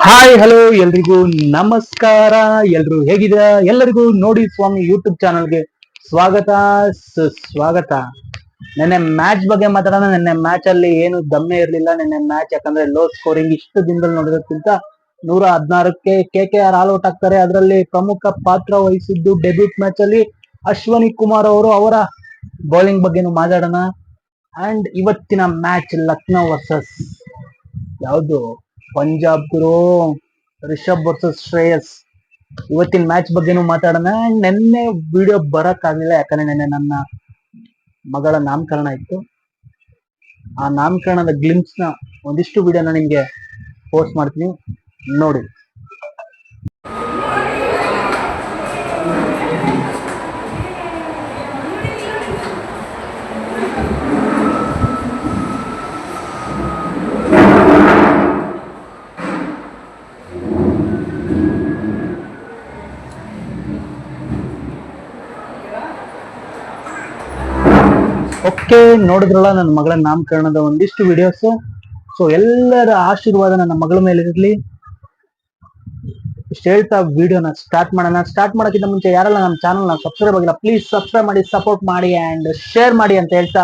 Hi hello ಎಲ್ರಿಗೂ ನಮಸ್ಕಾರ. ಎಲ್ರು ಹೇಗಿದ್ದೀರಾ? ಎಲ್ಲರಿಗೂ ನೋಡಿ ಸ್ವಾಮಿ ಯೂಟ್ಯೂಬ್ ಚಾನಲ್ಗೆ ಸ್ವಾಗತ ಸುಸ್ವಾಗತ. ನಿನ್ನೆ ಮ್ಯಾಚ್ ಬಗ್ಗೆ ಮಾತಾಡೋಣ. ನಿನ್ನೆ ಮ್ಯಾಚ್ ಅಲ್ಲಿ ಏನು ದಮ್ಮೆ ಇರಲಿಲ್ಲ. ನಿನ್ನೆ ಮ್ಯಾಚ್ ಯಾಕಂದ್ರೆ ಲೋ ಸ್ಕೋರಿಂಗ್, ಇಷ್ಟು ದಿನದಲ್ಲಿ ನೋಡಿರೋದ್ಕಿಂತ 116ಕ್ಕೆ KKR ಆಲ್ ಔಟ್ ಆಗ್ತಾರೆ. ಅದರಲ್ಲಿ ಪ್ರಮುಖ ಪಾತ್ರ ವಹಿಸಿದ್ದು ಡೆಬ್ಯೂಟ್ ಮ್ಯಾಚ್ ಅಲ್ಲಿ ಅಶ್ವನಿ ಕುಮಾರ್ ಅವರು. ಅವರ ಬೌಲಿಂಗ್ ಬಗ್ಗೆನೂ ಮಾತಾಡೋಣ. ಅಂಡ್ ಇವತ್ತಿನ ಮ್ಯಾಚ್ ಲಕ್ನೋ ವರ್ಸಸ್ ಯಾವುದು ಪಂಜಾಬ್ ಗುರು, ರಿಷಬ್ ವರ್ಸಸ್ ಶ್ರೇಯಸ್. ಇವತ್ತಿನ ಮ್ಯಾಚ್ ಬಗ್ಗೆನೂ ಮಾತಾಡೋಣ. ನಿನ್ನೆ ವಿಡಿಯೋ ಬರಕ್ ಆಗ್ಲಿಲ್ಲ ಯಾಕಂದ್ರೆ ನಿನ್ನೆ ನನ್ನ ಮಗಳ ನಾಮಕರಣ ಇತ್ತು. ಆ ನಾಮಕರಣದ ಗ್ಲಿಮ್ಸ್ ನ ಒಂದಿಷ್ಟು ವಿಡಿಯೋನ ನಿಮ್ಗೆ ಪೋಸ್ಟ್ ಮಾಡ್ತೀನಿ, ನೋಡಿ. ಓಕೆ, ನೋಡಿದ್ರಲ್ಲ ನನ್ನ ಮಗಳ ನಾಮಕರಣದ ಒಂದಿಷ್ಟು ವಿಡಿಯೋಸ್. ಸೊ ಎಲ್ಲರ ಆಶೀರ್ವಾದ ನನ್ನ ಮಗಳ ಮೇಲೆ ಇರಲಿ. ಇಷ್ಟು ಹೇಳ್ತಾ ವಿಡಿಯೋನ ಸ್ಟಾರ್ಟ್ ಮಾಡೋಣ. ಸ್ಟಾರ್ಟ್ ಮಾಡೋಕ್ಕಿಂತ ಮುಂಚೆ ಯಾರೆಲ್ಲ ನಮ್ಮ ಚಾನಲ್ ಸಬ್ಸ್ಕ್ರೈಬ್ ಆಗಿಲ್ಲ, ಪ್ಲೀಸ್ ಸಬ್ಸ್ಕ್ರೈಬ್ ಮಾಡಿ, ಸಪೋರ್ಟ್ ಮಾಡಿ ಅಂಡ್ ಶೇರ್ ಮಾಡಿ ಅಂತ ಹೇಳ್ತಾ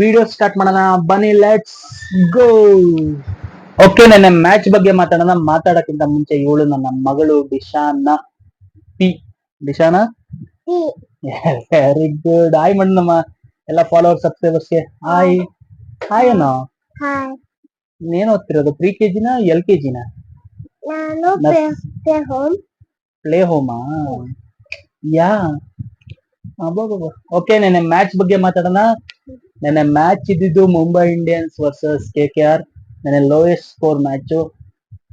ವಿಡಿಯೋ ಸ್ಟಾರ್ಟ್ ಮಾಡೋಣ. ಬನ್ನಿ, ಲೆಟ್ಸ್ ಗೋ. ಓಕೆ, ನನ್ನ ಮ್ಯಾಚ್ ಬಗ್ಗೆ ಮಾತಾಡೋಣ. ಮಾತಾಡೋಕ್ಕಿಂತ ಮುಂಚೆ ಇವಳು ನನ್ನ ಮಗಳು Dishana P. Dishana, very good. Hi ಮಾಡಿ ನಮ್ಮ ಎಲ್ಲ ಫಾಲೋವರ್ ಸಬ್ಸ್ಕ್ರೈಬರ್ಸ್ಗೆ ಹಾಯ್. ಹಾಯ್ ಏನೋ, ಏನ್ ಓದ್ತಿರೋದು? ಪ್ರಿ-KG ನಾ LKG ನಾ? ಪ್ಲೇ ಹೋಮಾ? ಯಾ. ಓಕೆ, ನೆನ್ನೆ ಮ್ಯಾಚ್ ಬಗ್ಗೆ ಮಾತಾಡೋಣ. ನೆನ್ನೆ ಮ್ಯಾಚ್ ಇದ್ದಿದ್ದು ಮುಂಬೈ ಇಂಡಿಯನ್ಸ್ ವರ್ಸಸ್ KKR. ನೆನ್ನೆ ಲೋಯೆಸ್ಟ್ ಸ್ಕೋರ್ ಮ್ಯಾಚ್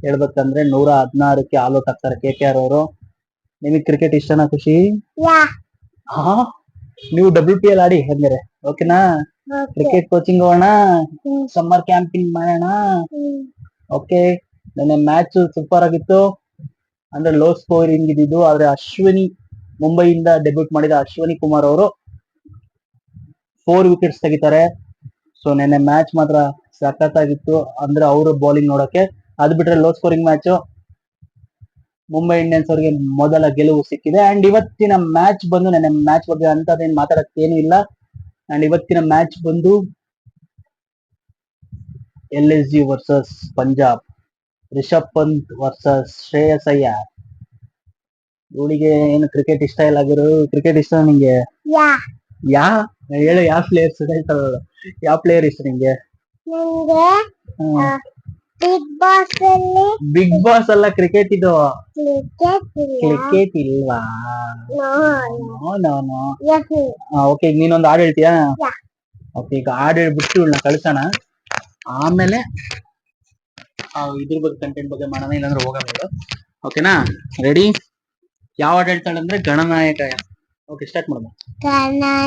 ಹೇಳ್ಬೇಕಂದ್ರೆ 116ಕ್ಕೆ ಆಲ್ ಔಟ್ ಆಗ್ತಾರೆ KKR ಅವರು. ನಿಮಗೆ ಕ್ರಿಕೆಟ್ ಇಷ್ಟನಾ ಖುಷಿ? ಹಾ, ನೀವು WPL ಆಡಿ ಹಂಗಾರೆ, ಓಕೆನಾ? ಕ್ರಿಕೆಟ್ ಕೋಚಿಂಗ್ ಹೋಗೋಣ, ಸಮ್ಮರ್ ಕ್ಯಾಂಪಿಂಗ್ ಮಾಡೋಣ. ಓಕೆ, ನನ್ನ ಮ್ಯಾಚ್ ಸೂಪರ್ ಆಗಿತ್ತು. ಅಂದ್ರೆ ಲೋ ಸ್ಕೋರಿಂಗ್ ಇದ್ದಿದ್ದು, ಆದ್ರೆ ಅಶ್ವಿನಿ, ಮುಂಬೈಯಿಂದ ಡೆಬ್ಯೂಟ್ ಮಾಡಿದ ಅಶ್ವಿನಿ ಕುಮಾರ್ ಅವರು 4 ವಿಕೆಟ್ಸ್ ತೆಗಿತಾರೆ. ಸೊ ನೆನ್ನೆ ಮ್ಯಾಚ್ ಮಾತ್ರ ಸಖತ್ತಾಗಿತ್ತು, ಅಂದ್ರೆ ಅವರು ಬೌಲಿಂಗ್ ನೋಡಕ್ಕೆ. ಅದು ಬಿಟ್ರೆ low scoring match, Mumbai Indians ಅವರಿಗೆ ಮೊದಲ ಗೆಲುವು ಸಿಕ್ಕಿದೆ. ಅಂಡ್ ಇವತ್ತಿನ ಮ್ಯಾಚ್ ಬಂದು, ನೆನ್ನೆ ಮ್ಯಾಚ್ ಬಗ್ಗೆ ಅಂತದೇನು ಮಾತಾಡಕ್ಕೆ ಏನು ಇಲ್ಲ. ಅಂಡ್ ಇವತ್ತಿನ ಮ್ಯಾಚ್ ಬಂದು LSG versus Punjab, Rishabh Pant versus Shreyas Iyer. ಇವಳಿಗೆ ಏನು ಕ್ರಿಕೆಟ್ ಇಷ್ಟ ಇಲ್ಲ ಗುರು? ಕ್ರಿಕೆಟ್ ಇಷ್ಟ ನಿಂಗೆ? ಯಾ ಹೇಳು, ಯಾವ ಪ್ಲೇಯರ್ಸ್ ಹೇಳ್ತಾರ? ಯಾವ ಪ್ಲೇಯರ್ ಇಷ್ಟ ನಿಂಗೆ? ಬಿಗ್ ಬಾಸ್ ಅಲ್ಲ, ಕ್ರಿಕೆಟ್ ಇದು. ಕ್ರಿಕೆಟ್ ಇಲ್ವಾ? ಓಕೆ, ಈಗ ನೀನೊಂದು ಹಾಡು ಹೇಳ್ತೀಯಾ? ಓಕೆ, ಈಗ ಹಾಡು ಹೇಳ್ಬಿಟ್ಟು ಇವಳನ್ನ ಕಳ್ಸೋಣ. ಆಮೇಲೆ ಇದ್ರ ಬಗ್ಗೆ ಕಂಟೆಂಟ್ ಬಗ್ಗೆ ಮಾಡೋಣ, ಇಲ್ಲಾಂದ್ರೆ ಹೋಗಲ್ಲ. ಓಕೆನಾ? ರೆಡಿ? ಯಾವ ಹಾಡು ಹೇಳ್ತಾಳೆ ಅಂದ್ರೆ ಗಣನಾಯಕ. ಓಕೆ, ಸ್ಟಾರ್ಟ್ ಮಾಡೋಣ. ಗಣನಾಯಕಾಯ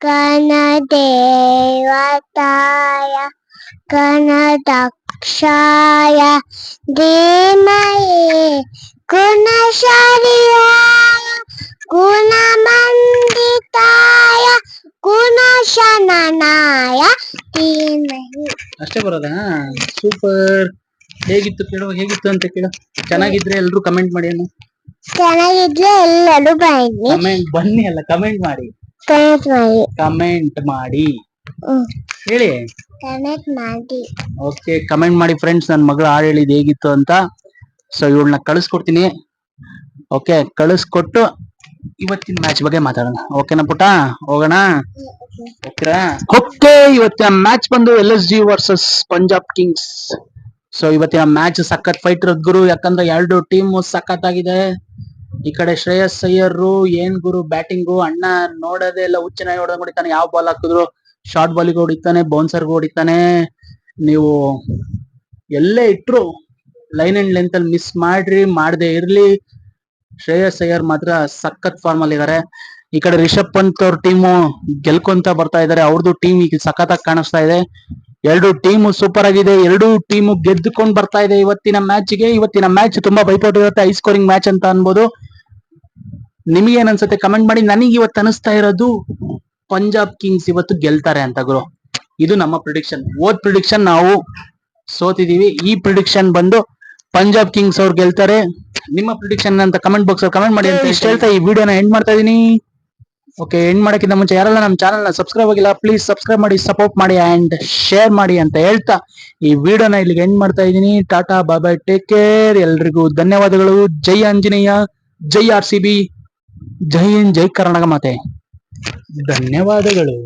ಗಣದೇವತಾಯ ಗಣದಕ್ಷಾಯ ಧೀಮಹಿ ಗುಣಶರೀರಾಯ ಗುಣಮಂಡಿತಾಯ ಗುಣಶನನಾಯ ಧೀಮಹಿ. ಅಷ್ಟೇ ಬರೋದಾ? ಸೂಪರ್. ಹೇಗಿತ್ತು ಕೇಳೋ, ಹೇಗಿತ್ತು ಅಂತ ಕೇಳೋ. ಚೆನ್ನಾಗಿದ್ರೆ ಎಲ್ರು ಕಮೆಂಟ್ ಮಾಡಿ. ಅಣ್ಣ ಚೆನ್ನಾಗಿದ್ರೆ ಎಲ್ಲರೂ ಬನ್ನಿ ಅಲ್ಲ, ಕಮೆಂಟ್ ಮಾಡಿ. ಕಮೆಂಟ್ ಮಾಡಿ ಹೇಳಿ, ಕಮೆಂಟ್ ಮಾಡಿ. ಓಕೆ, ಕಮೆಂಟ್ ಮಾಡಿ ಫ್ರೆಂಡ್ಸ್. ನನ್ನ ಮಗಳು ಹಾಡು ಹೇಳಿದ್ ಹೇಗಿತ್ತು ಅಂತ. ಸೊ ಇವಳನ್ನ ಕಳಿಸ್ಕೊಡ್ತೀನಿ. ಓಕೆ, ಕಳಿಸ್ಕೊಟ್ಟು ಇವತ್ತಿನ ಮ್ಯಾಚ್ ಬಗ್ಗೆ ಮಾತಾಡೋಣ. ಓಕೆನಾ ಪುಟ? ಹೋಗೋಣ. ಓಕೆ, ಇವತ್ತಿನ ಮ್ಯಾಚ್ ಬಂದು LSG versus Punjab Kings. So ಇವತ್ತಿನ ಮ್ಯಾಚ್ ಸಖತ್ ಫೈಟ್ ಇರೋದ್ ಗುರು, ಯಾಕಂದ್ರೆ ಎರಡು ಟೀಮ್ ಸಖತ್ ಆಗಿದೆ. ಈ ಕಡೆ ಶ್ರೇಯಸ್ ಅಯ್ಯರ್ ಏನ್ ಗುರು ಬ್ಯಾಟಿಂಗು, ಅಣ್ಣ ನೋಡೋದೇ ಇಲ್ಲ, ಹುಚ್ಚನಾಗಿ ಹೊಡೆದಂಗ್ ಹೊಡಿತಾನೆ. ಯಾವ ಬಾಲ್ ಹಾಕಿದ್ರು ಶಾರ್ಟ್ ಬಾಲಿಗೆ ಹೊಡಿತಾನೆ, ಬೌನ್ಸರ್ಗೆ ಹೊಡಿತಾನೆ. ನೀವು ಎಲ್ಲೇ ಇಟ್ರು ಲೈನ್ ಅಂಡ್ ಲೆಂತ್ ಅಲ್ಲಿ ಮಿಸ್ ಮಾಡ್ರಿ, ಮಾಡದೆ ಇರ್ಲಿ, ಶ್ರೇಯಸ್ ಅಯ್ಯರ್ ಮಾತ್ರ ಸಖತ್ ಫಾರ್ಮ್ ಅಲ್ಲಿ ಇದಾರೆ. ಈ ಕಡೆ ರಿಷಬ್ ಪಂತ್ ಅವ್ರ ಟೀಮು ಗೆಲ್ಕೊಂತ ಬರ್ತಾ ಇದಾರೆ. ಅವ್ರದ್ದು ಟೀಮ್ ಈಗ ಸಖತ್ತಾಗಿ ಕಾಣಿಸ್ತಾ ಇದೆ. ಎರಡು ಟೀಮು ಸೂಪರ್ ಆಗಿದೆ. ಎರಡು ಟೀಮು ಗೆದ್ದುಕೊಂಡು ಬರ್ತಾ ಇದೆ ಇವತ್ತಿನ ಮ್ಯಾಚ್ಗೆ. ಇವತ್ತಿನ ಮ್ಯಾಚ್ ತುಂಬಾ ಪೈಪೋಟಿ ಇರುತ್ತೆ, ಹೈ ಸ್ಕೋರಿಂಗ್ ಮ್ಯಾಚ್ ಅಂತ ಅನ್ಬೋದು. ನಿಮಗೆ ಏನ್ ಅನ್ಸುತ್ತೆ ಕಮೆಂಟ್ ಮಾಡಿ. ನನಗೆ ಇವತ್ತು ಅನಿಸ್ತಾ ಇರೋದು ಪಂಜಾಬ್ ಕಿಂಗ್ಸ್ ಇವತ್ತು ಗೆಲ್ತಾರೆ ಅಂತ ಗುರು. ಇದು ನಮ್ಮ ಪ್ರಿಡಿಕ್ಷನ್. ಓದ್ ಪ್ರಿಡಿಕ್ಷನ್ ನಾವು ಸೋತಿದೀವಿ. ಈ ಪ್ರಿಡಿಕ್ಷನ್ ಬಂದು ಪಂಜಾಬ್ ಕಿಂಗ್ಸ್ ಅವ್ರು ಗೆಲ್ತಾರೆ. ನಿಮ್ಮ ಪ್ರಿಡಿಕ್ಷನ್ ಅಂತ ಕಮೆಂಟ್ ಬಾಕ್ಸ್ ಅಲ್ಲಿ ಕಮೆಂಟ್ ಮಾಡಿ ಅಂತ ಇಷ್ಟ ಹೇಳ್ತಾ ಈ ವಿಡಿಯೋನ ಎಂಡ್ ಮಾಡ್ತಾ ಇದೀನಿ. ಓಕೆ, ಎಂಡ್ ಮಾಡಕ್ಕಿಂತ ಮುಂಚೆ ಯಾರೆಲ್ಲ ನಮ್ಮ ಚಾನಲ್ ನ ಸಬ್ಸ್ಕ್ರೈಬ್ ಆಗಿಲ್ಲ ಪ್ಲೀಸ್ ಸಬ್ಸ್ಕ್ರೈಬ್ ಮಾಡಿ, ಸಪೋರ್ಟ್ ಮಾಡಿ ಅಂಡ್ ಶೇರ್ ಮಾಡಿ ಅಂತ ಹೇಳ್ತಾ ಈ ವಿಡಿಯೋನ ಇಲ್ಲಿಗೆ ಎಂಡ್ ಮಾಡ್ತಾ ಇದೀನಿ. ಟಾಟಾ, ಬಾಯ್ ಬಾಯ್, ಟೇಕ್ ಕೇರ್. ಎಲ್ರಿಗೂ ಧನ್ಯವಾದಗಳು. ಜೈ ಆಂಜನೇಯ, ಜೈ RCB, ಜೈ ಹಿಂದ್, ಜೈ ಕರ್ನಾಟಕ ಮಾತೆ. ಧನ್ಯವಾದಗಳು.